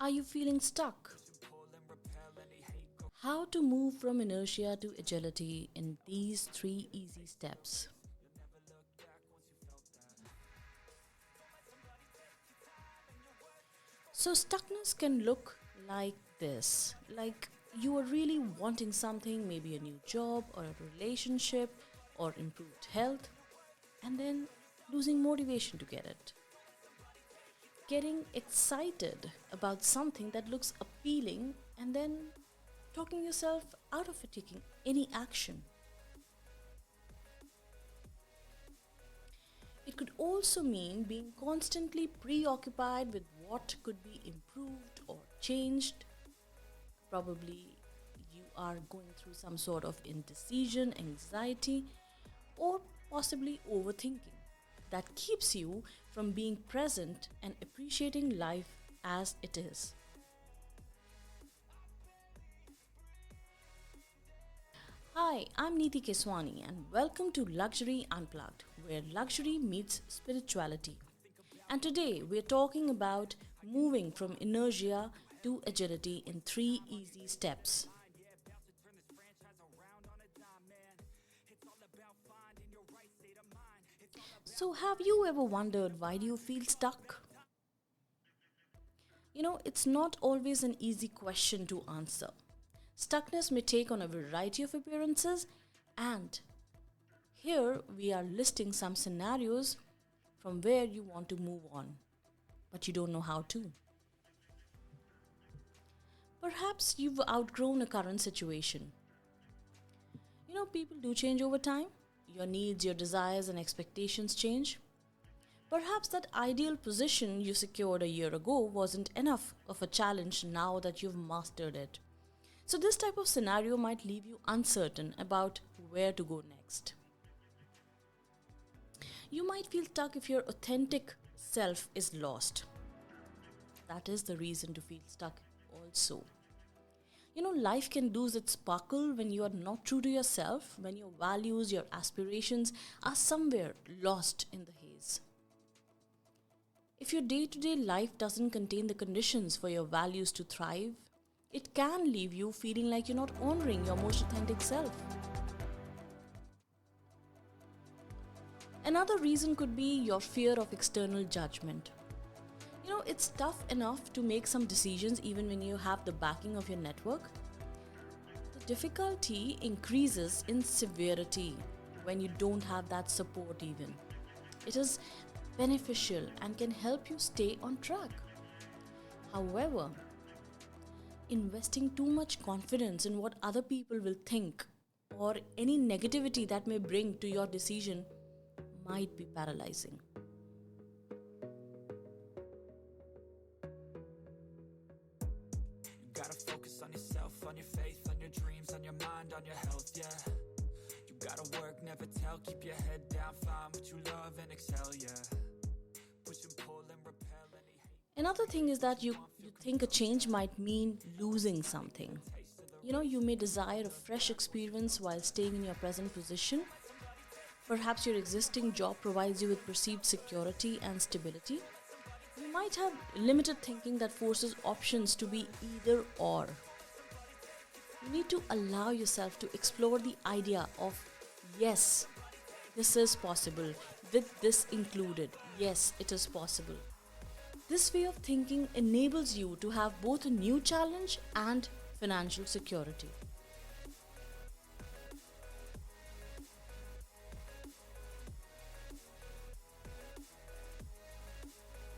Are you feeling stuck? How to move from inertia to agility in these 3 easy steps. So, stuckness can look like this, like you are really wanting something, maybe a new job or a relationship or improved health, and then losing motivation to get it. Getting excited about something that looks appealing and then talking yourself out of it taking any action. It could also mean being constantly preoccupied with what could be improved or changed. Probably you are going through some sort of indecision, anxiety, or possibly overthinking that keeps you from being present and appreciating life as it is. Hi, I'm Neeti Keswani and welcome to Luxury Unplugged, where luxury meets spirituality. And today we're talking about moving from inertia to agility in 3 easy steps. So, have you ever wondered why do you feel stuck? It's not always an easy question to answer. Stuckness may take on a variety of appearances, and here we are listing some scenarios from where you want to move on, but you don't know how to. Perhaps you've outgrown a current situation. People do change over time. Your needs, your desires, and expectations change. Perhaps that ideal position you secured a year ago wasn't enough of a challenge now that you've mastered it. So, this type of scenario might leave you uncertain about where to go next. You might feel stuck if your authentic self is lost. That is the reason to feel stuck, also. Life can lose its sparkle when you are not true to yourself, when your values, your aspirations are somewhere lost in the haze. If your day to day life doesn't contain the conditions for your values to thrive, it can leave you feeling like you're not honoring your most authentic self. Another reason could be your fear of external judgment. It's tough enough to make some decisions even when you have the backing of your network. The difficulty increases in severity when you don't have that support, even. It is beneficial and can help you stay on track. However, investing too much confidence in what other people will think or any negativity that may bring to your decision might be paralyzing. You gotta focus on yourself, on your faith, on your dreams, on your mind, on your health, yeah. You gotta work, never tell, keep your head down, find what you love and excel, yeah. Push and pull and repel any hate. Another thing is that you think a change might mean losing something. You may desire a fresh experience while staying in your present position. Perhaps your existing job provides you with perceived security and stability. You might have limited thinking that forces options to be either or. You need to allow yourself to explore the idea of yes, this is possible, with this included. Yes, it is possible. This way of thinking enables you to have both a new challenge and financial security.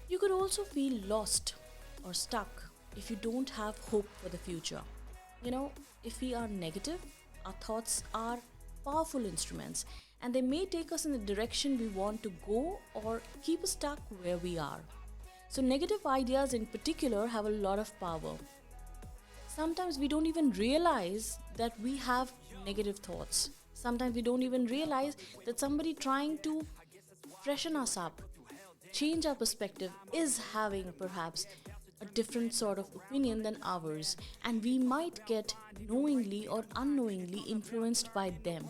You could also feel lost or stuck if you don't have hope for the future. If we are negative, our thoughts are powerful instruments and they may take us in the direction we want to go or keep us stuck where we are. So, negative ideas in particular have a lot of power. Sometimes we don't even realize that we have negative thoughts. Sometimes we don't even realize that somebody trying to freshen us up, change our perspective, is having perhaps a different sort of opinion than ours, and we might get knowingly or unknowingly influenced by them.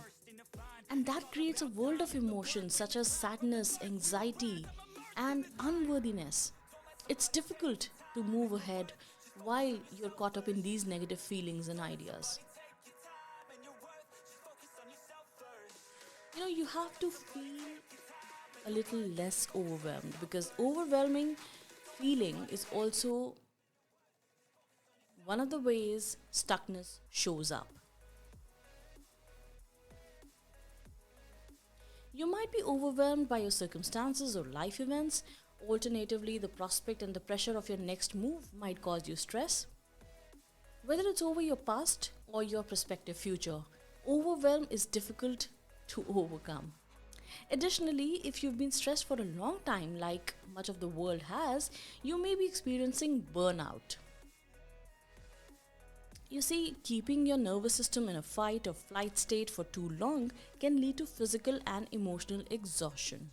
And that creates a world of emotions such as sadness, anxiety, and unworthiness. It's difficult to move ahead while you're caught up in these negative feelings and ideas. You have to feel a little less overwhelmed because overwhelming feeling is also one of the ways stuckness shows up. You might be overwhelmed by your circumstances or life events. Alternatively, the prospect and the pressure of your next move might cause you stress. Whether it's over your past or your prospective future, overwhelm is difficult to overcome. Additionally, if you've been stressed for a long time, like much of the world has, you may be experiencing burnout. You see, keeping your nervous system in a fight or flight state for too long can lead to physical and emotional exhaustion.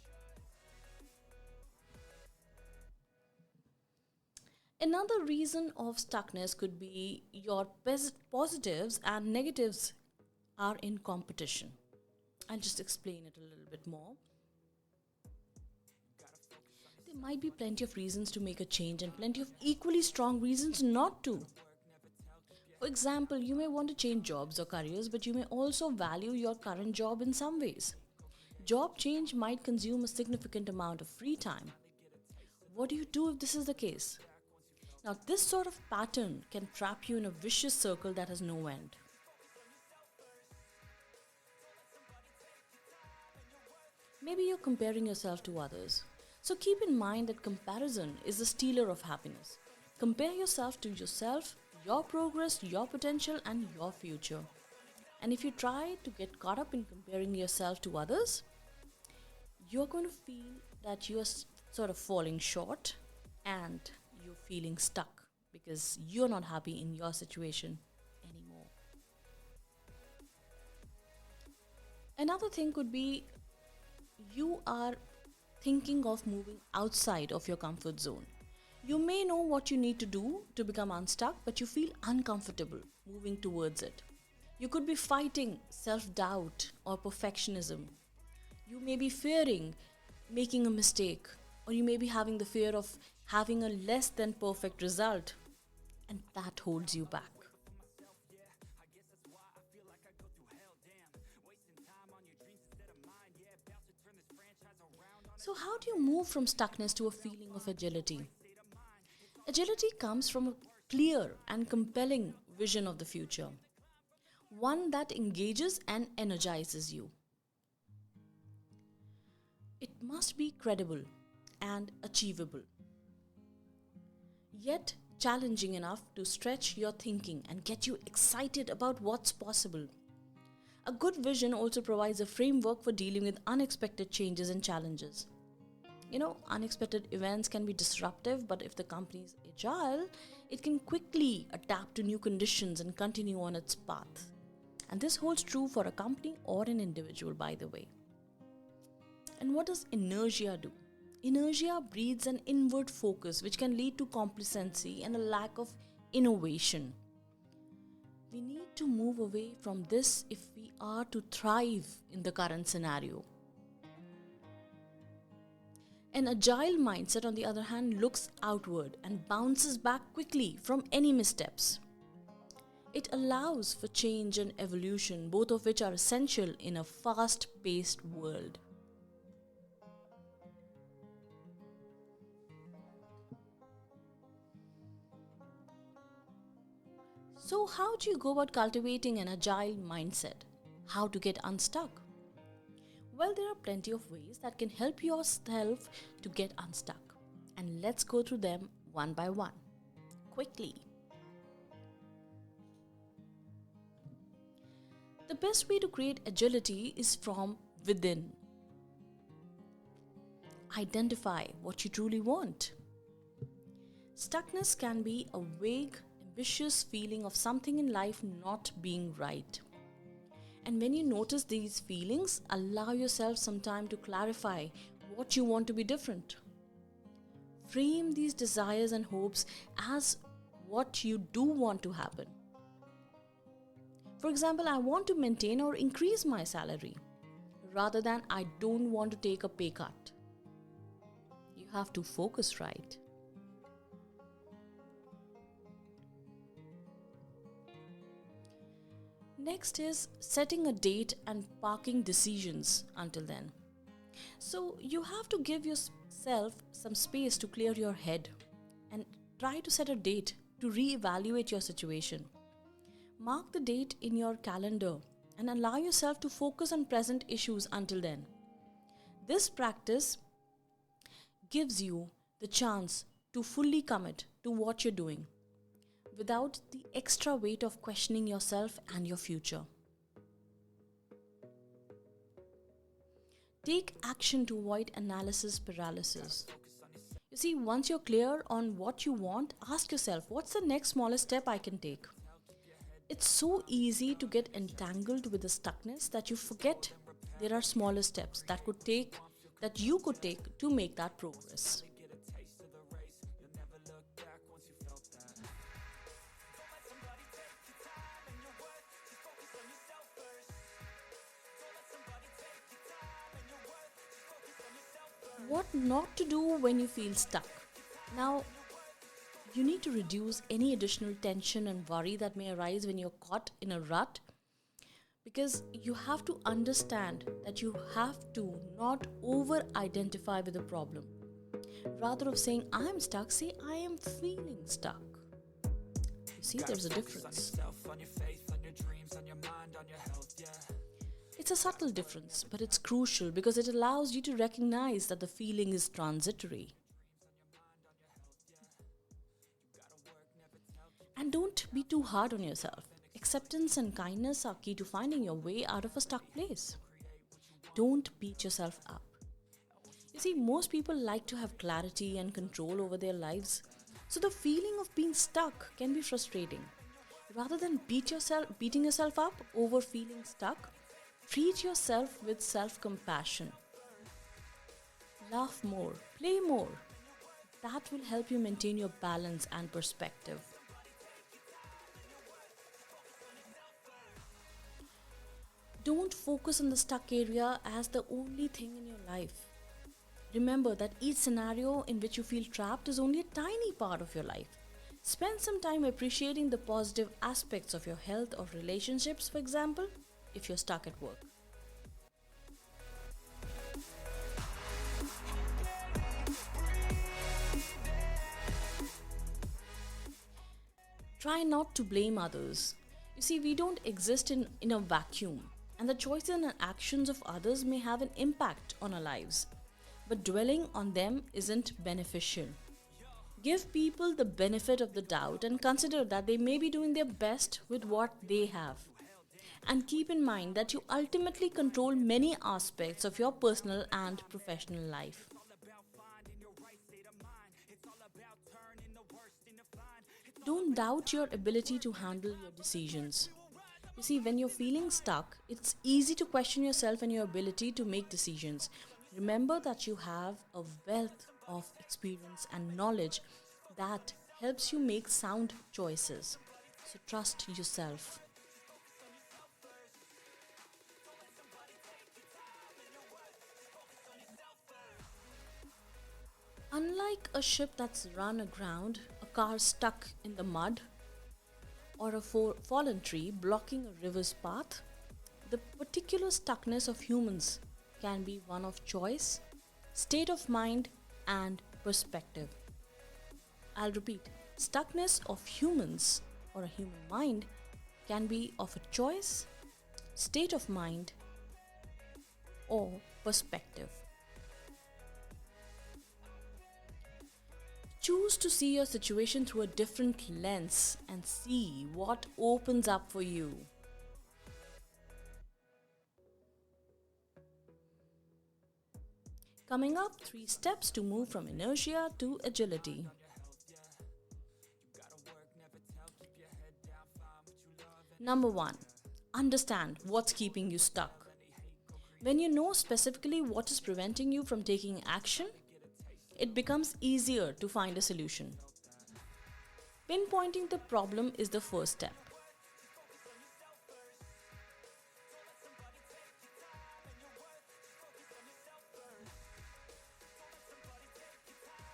Another reason of stuckness could be your positives and negatives are in competition. I'll just explain it a little bit more. There might be plenty of reasons to make a change and plenty of equally strong reasons not to. For example, you may want to change jobs or careers, but you may also value your current job in some ways. Job change might consume a significant amount of free time. What do you do if this is the case? Now, this sort of pattern can trap you in a vicious circle that has no end. Maybe you're comparing yourself to others. So keep in mind that comparison is the stealer of happiness. Compare yourself, your progress, your potential, and your future. And if you try to get caught up in comparing yourself to others, you're going to feel that you're sort of falling short and you're feeling stuck because you're not happy in your situation anymore. Another thing could be you are thinking of moving outside of your comfort zone. You may know what you need to do to become unstuck, but you feel uncomfortable moving towards it. You could be fighting self doubt or perfectionism. You may be fearing making a mistake, or you may be having the fear of having a less than perfect result, and that holds you back. So, how do you move from stuckness to a feeling of agility? Agility comes from a clear and compelling vision of the future, one that engages and energizes you. It must be credible and achievable, yet challenging enough to stretch your thinking and get you excited about what's possible. A good vision also provides a framework for dealing with unexpected changes and challenges. Unexpected events can be disruptive, but if the company is agile, it can quickly adapt to new conditions and continue on its path. And this holds true for a company or an individual, by the way. And what does inertia do? Inertia breeds an inward focus, which can lead to complacency and a lack of innovation. We need to move away from this if we are to thrive in the current scenario. An agile mindset, on the other hand, looks outward and bounces back quickly from any missteps. It allows for change and evolution, both of which are essential in a fast paced world. So, how do you go about cultivating an agile mindset? How to get unstuck? Well, there are plenty of ways that can help yourself to get unstuck. And let's go through them one by one, quickly. The best way to create agility is from within. Identify what you truly want. Stuckness can be a vague, ambitious feeling of something in life not being right. And when you notice these feelings, allow yourself some time to clarify what you want to be different. Frame these desires and hopes as what you do want to happen. For example, I want to maintain or increase my salary rather than I don't want to take a pay cut. You You have to focus right. Next is setting a date and parking decisions until then. So you have to give yourself some space to clear your head and try to set a date to reevaluate your situation. Mark the date in your calendar and allow yourself to focus on present issues until then. This practice gives you the chance to fully commit to what you're doing without the extra weight of questioning yourself and your future. Take action to avoid analysis paralysis. You see, once you're clear on what you want, ask yourself, what's the next smallest step I can take? It's so easy to get entangled with the stuckness that you forget there are smaller steps that you could take to make that progress. What not to do when you feel stuck. Now, you need to reduce any additional tension and worry that may arise when you're caught in a rut, because you have to understand that you have to not over identify with the problem. Rather of saying I'm stuck, say I am feeling stuck. You see, there's a difference. It's a subtle difference, but it's crucial because it allows you to recognize that the feeling is transitory. And don't be too hard on yourself. Acceptance and kindness are key to finding your way out of a stuck place. Don't beat yourself up. You see, most people like to have clarity and control over their lives, so the feeling of being stuck can be frustrating. Rather than beating yourself up over feeling stuck, treat yourself with self-compassion. Laugh more, play more. That will help you maintain your balance and perspective. Don't focus on the stuck area as the only thing in your life. Remember that each scenario in which you feel trapped is only a tiny part of your life. Spend some time appreciating the positive aspects of your health or relationships, for example, if you're stuck at work. Try not to blame others. You see, we don't exist in a vacuum, and the choices and actions of others may have an impact on our lives. But dwelling on them isn't beneficial. Give people the benefit of the doubt and consider that they may be doing their best with what they have. And keep in mind that you ultimately control many aspects of your personal and professional life. Don't doubt your ability to handle your decisions. You see, when you're feeling stuck, it's easy to question yourself and your ability to make decisions. Remember that you have a wealth of experience and knowledge that helps you make sound choices. So trust yourself. Unlike a ship that's run aground, a car stuck in the mud, or a fallen tree blocking a river's path, the particular stuckness of humans can be one of choice, state of mind, and perspective. I'll repeat, stuckness of humans or a human mind can be of a choice, state of mind, or perspective. Choose to see your situation through a different lens and see what opens up for you. Coming up, 3 steps to move from inertia to agility. Number 1, understand what's keeping you stuck. When you know specifically what is preventing you from taking action, it becomes easier to find a solution. Pinpointing the problem is the first step.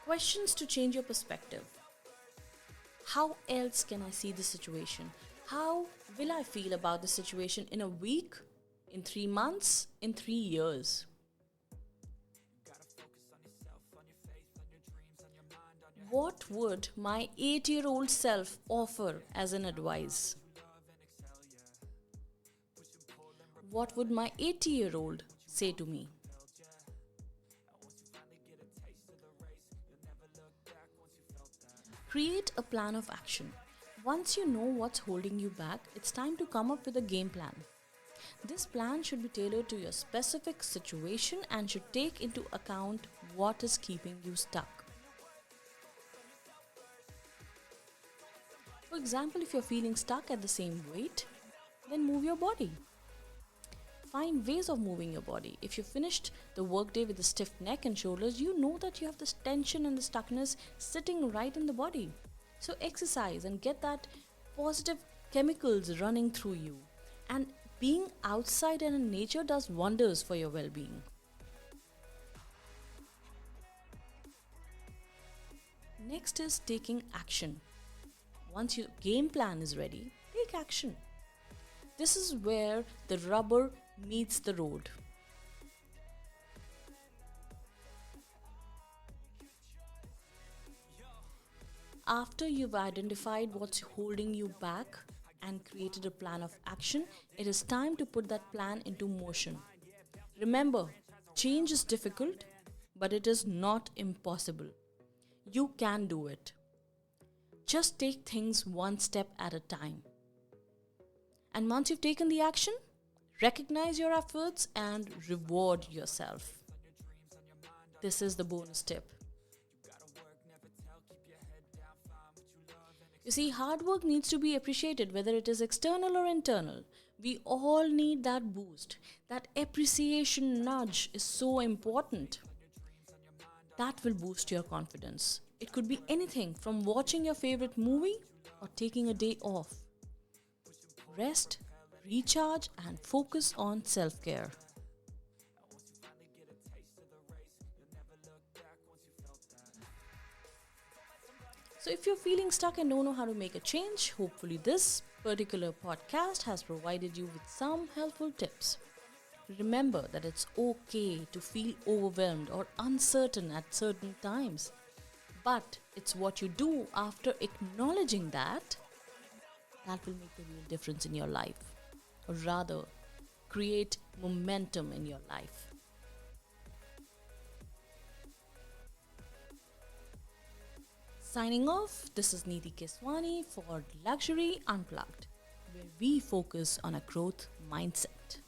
Questions to change your perspective. How else can I see the situation? How will I feel about the situation in a week, in 3 months, in 3 years? What would my 8-year-old self offer as an advice? What would my 80-year-old say to me? Create a plan of action. Once you know what's holding you back, it's time to come up with a game plan. This plan should be tailored to your specific situation and should take into account what is keeping you stuck. For example, if you're feeling stuck at the same weight, then move your body. Find ways of moving your body. If you finished the workday with a stiff neck and shoulders, you know that you have this tension and the stuckness sitting right in the body. So exercise and get that positive chemicals running through you. And being outside and in nature does wonders for your well-being. Next is taking action. Once your game plan is ready, take action. This is where the rubber meets the road. After you've identified what's holding you back and created a plan of action, it is time to put that plan into motion. Remember, change is difficult, but it is not impossible. You can do it. Just take things one step at a time. And once you've taken the action, recognize your efforts and reward yourself. This is the bonus tip. You see, hard work needs to be appreciated, whether it is external or internal. We all need that boost. That appreciation nudge is so important. That will boost your confidence. It could be anything from watching your favorite movie or taking a day off. Rest, recharge, and focus on self-care. So if you're feeling stuck and don't know how to make a change, hopefully this particular podcast has provided you with some helpful tips. Remember that it's okay to feel overwhelmed or uncertain at certain times. But it's what you do after acknowledging that will make the real difference in your life. Or rather, create momentum in your life. Signing off, this is Neeti Keswani for Luxury Unplugged, where we focus on a growth mindset.